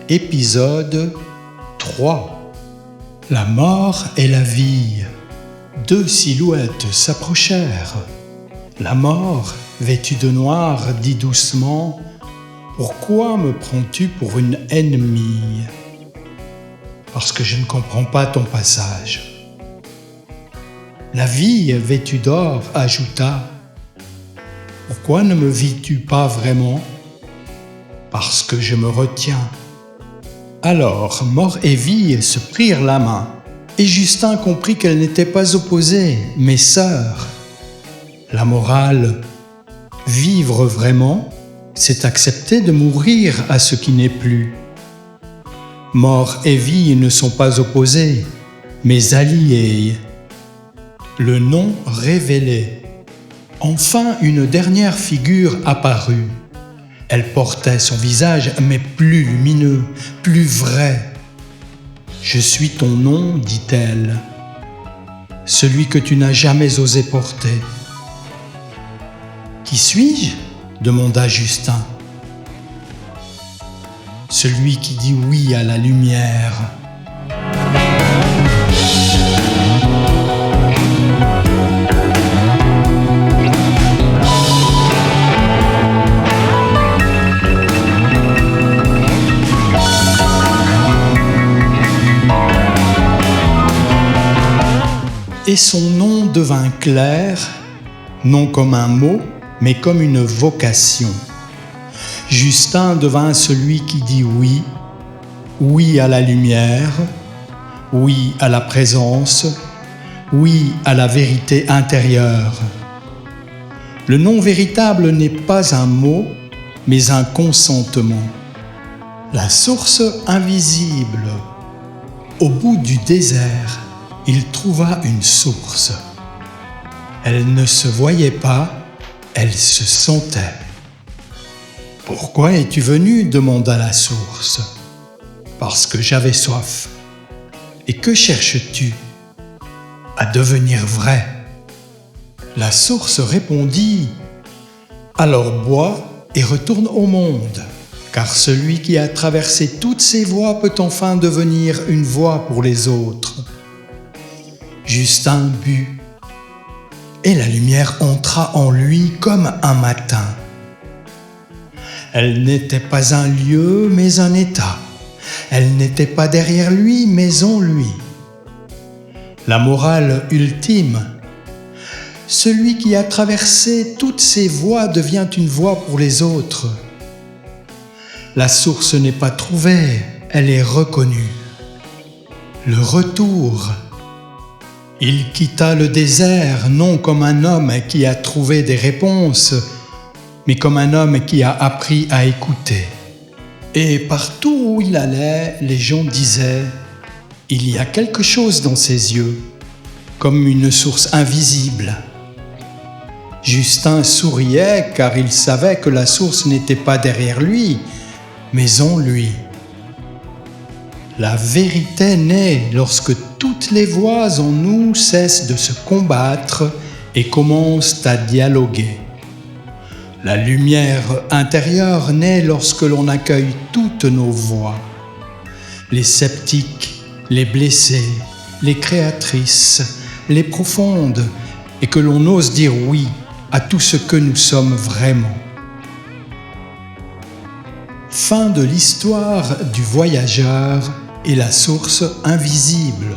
Épisode 3. La mort et la vie. Deux silhouettes s'approchèrent. La mort, vêtue de noir, dit doucement : « Pourquoi me prends-tu pour une ennemie ? Parce que je ne comprends pas ton passage. » La vie, vêtue d'or, ajouta : « Pourquoi ne me vis-tu pas vraiment ? Parce que je me retiens. » Alors, mort et vie se prirent la main, et Justin comprit qu'elles n'étaient pas opposées, mais sœurs. La morale, vivre vraiment, c'est accepter de mourir à ce qui n'est plus. Mort et vie ne sont pas opposés, mais alliés. Le nom révélé. Enfin, une dernière figure apparut. Elle portait son visage, mais plus lumineux, plus vrai. « Je suis ton nom, dit-elle, celui que tu n'as jamais osé porter. »« Qui suis-je ? demanda Justin. »« Celui qui dit oui à la lumière. » Et son nom devint clair, non comme un mot, mais comme une vocation. Justin devint celui qui dit oui, oui à la lumière, oui à la présence, oui à la vérité intérieure. Le nom véritable n'est pas un mot, mais un consentement. La source invisible. Au bout du désert, il trouva une source. Elle ne se voyait pas, elle se sentait. « Pourquoi es-tu venu ? demanda la source. « Parce que j'avais soif. »« Et que cherches-tu ? » ?»« À devenir vrai. » La source répondit : « Alors bois et retourne au monde, car celui qui a traversé toutes ces voies peut enfin devenir une voie pour les autres. » Justin but, et la lumière entra en lui comme un matin. Elle n'était pas un lieu, mais un état. Elle n'était pas derrière lui, mais en lui. La morale ultime. Celui qui a traversé toutes ces voies devient une voie pour les autres. La source n'est pas trouvée, elle est reconnue. Le retour. Il quitta le désert, non comme un homme qui a trouvé des réponses, mais comme un homme qui a appris à écouter. Et partout où il allait, les gens disaient : « Il y a quelque chose dans ses yeux, comme une source invisible. » Justin souriait car il savait que la source n'était pas derrière lui, mais en lui. La vérité naît lorsque toutes les voix en nous cessent de se combattre et commencent à dialoguer. La lumière intérieure naît lorsque l'on accueille toutes nos voix. Les sceptiques, les blessés, les créatrices, les profondes, et que l'on ose dire oui à tout ce que nous sommes vraiment. Fin de l'histoire du voyageur et la source invisible.